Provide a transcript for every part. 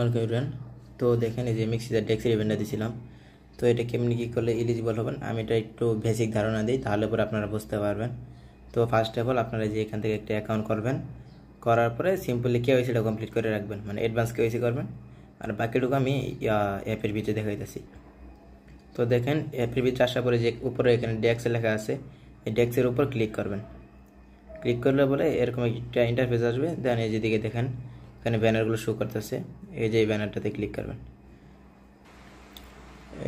On করবেন। তো দেখেন এই যে মিক্সিতে ডেক্সের ইভেন্টটা দিয়েছিলাম। তো এটা কেমনি কী করলে এলিজিবল হবেন আমি এটা একটু বেসিক ধারণা দিই, তাহলে পরে আপনারা বুঝতে পারবেন। তো ফার্স্ট অফ অল আপনারা যে এখান থেকে একটা অ্যাকাউন্ট করবেন, করার পরে সিম্পলি কেওয়াইসিটা কমপ্লিট করে রাখবেন, মানে অ্যাডভান্স কেওয়াইসি করবেন। আর বাকিটুকু আমি অ্যাপের ভিতরে দেখাইতেছি। তো দেখেন অ্যাপের ভিতরে আসার পরে যে উপরে এখানে ডেক্স লেখা আছে, এই ডেক্সের উপর ক্লিক করবেন। ক্লিক করলে বলে এরকম একটা ইন্টারফেস আসবে। দেন এই যেদিকে দেখেন এখানে ব্যানারগুলো শো করতেছে, এই যে এই ব্যানারটাতে ক্লিক করবেন।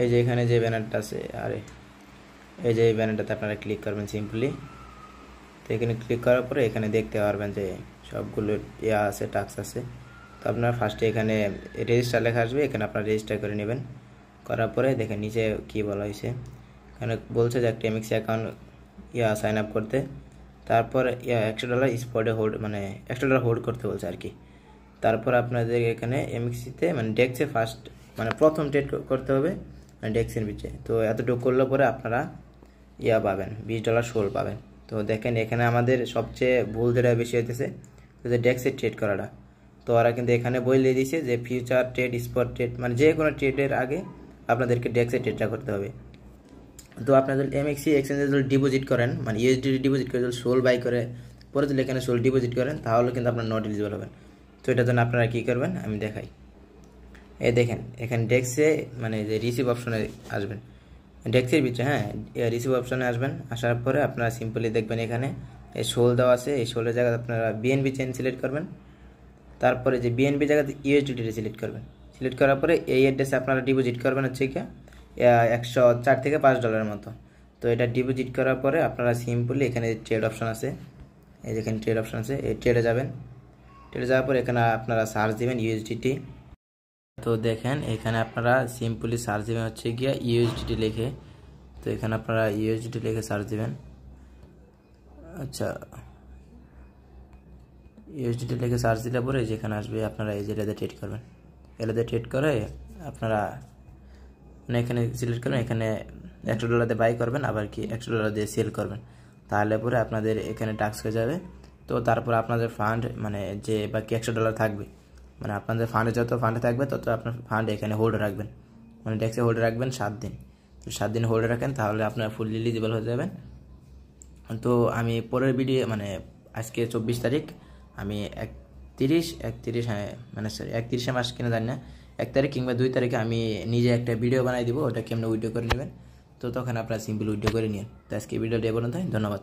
এই যে এখানে যে ব্যানারটা আছে, আরে এই যে এই ব্যানারটাতে আপনারা ক্লিক করবেন সিম্পলি। তো এখানে ক্লিক করার পরে এখানে দেখতে পারবেন যে সবগুলো আছে, টাস্ক আছে। তো আপনারা ফার্স্টে এখানে রেজিস্টার লেখা আসবে, এখানে আপনারা রেজিস্টার করে নেবেন। করার পরে দেখেন নিচে কি বলা হয়েছে, এখানে বলছে যে একটা এমএক্সি অ্যাকাউন্ট সাইন আপ করতে, তারপর $100 স্পটে হোল্ড, মানে $100 হোল্ড করতে বলছে আর কি। তারপর আপনাদের এখানে এমএক্সিতে মানে ডেক্সে ফার্স্ট মানে প্রথম ট্রেড করতে হবে, মানে ডেক্সের বিচে। তো এতটুকু করলে পরে আপনারা পাবেন, $20 সোল পাবেন। তো দেখেন এখানে আমাদের সবচেয়ে ভুল যেটা বেশি হইতেছে যে ডেক্সের ট্রেড করাটা। তো ওরা কিন্তু এখানে বলে দিয়েছে যে ফিউচার ট্রেড, স্পট ট্রেড, মানে যে কোনো ট্রেডের আগে আপনাদেরকে ডেক্সের ট্রেডটা করতে হবে। তো আপনাদের এমএক্সি এক্সচেঞ্জে যদি ডিপোজিট করেন, মানে ইউএসডি ডিপোজিট করে যদি সোল বাই করে পরে যদি এখানে সোল ডিপোজিট করেন, তাহলে কিন্তু আপনার নট এলিজিবল হবেন। তো এটার জন্য আপনারা কী করবেন আমি দেখাই। এই দেখেন এখানে ডেক্সে মানে যে রিসিভ অপশনে আসবেন, ডেক্সের ভিতরে রিসিভ অপশনে আসবেন। আসার পরে আপনারা সিম্পলি দেখবেন এখানে এই সোল দেওয়া আছে, এই সোলের জায়গায় আপনারা বিএনবি চেন সিলেক্ট করবেন। তারপরে যে বিএনবি জায়গাতে ইউএসডিটি সিলেক্ট করবেন। সিলেক্ট করার পরে এই অ্যাড্রেসে আপনারা ডিপোজিট করবেন হচ্ছে কি $104 থেকে $5 মতো। তো এটা ডিপোজিট করার পরে আপনারা সিম্পলি এখানে ট্রেড অপশন আছে, এই যেখানে ট্রেড অপশন আছে, এই ট্রেডে যাবেন। ট্রেডে যাওয়ার পরে এখানে আপনারা সার্চ দিবেন ইউএসডিটি। তো দেখেন এখানে আপনারা সিম্পলি সার্চ দিবেন হচ্ছে গিয়া ইউএসডিটি লিখে। তো এখানে আপনারা ইউএসডিটি লিখে সার্চ দিবেন। আচ্ছা, ইউএসডিটি লিখে সার্চ দিলে পরে যেখানে আসবে আপনারা এই যেটাতে ট্রেড করবেন। এটাতে ট্রেড করে আপনারা মানে এখানে সিলেক্ট করবেন, এখানে $100 দিয়ে বাই করবেন, আবার কি $100 দিয়ে সেল করবেন। তাহলে পরে আপনাদের এখানে টাস্ক হয়ে যাবে। তো তারপর আপনাদের ফান্ড মানে যে বাকি $100 থাকবে, মানে আপনাদের ফান্ডে যত ফান্ডে থাকবে তত আপনার ফান্ড এখানে হোল্ড রাখবেন, মানে ডেক্সে হোল্ড রাখবেন 7 দিন। তো 7 দিন হোল্ড রাখেন, তাহলে আপনার ফুললি এলিজিবল হয়ে যাবেন। তো আমি পরের ভিডিও মানে আজকে 24 তারিখ, আমি 31 মানে সরি 31শে মাস কিনা জানি না, 1 তারিখ কিংবা 2 তারিখে আমি নিজে একটা ভিডিও বানাই দিব, ওটা কেমন উইডিও করে নেবেন। তো তখন আপনারা সিম্পল উইডিও করে নিন। তো আজকে ভিডিওটি এ পর্যন্ত, ধন্যবাদ।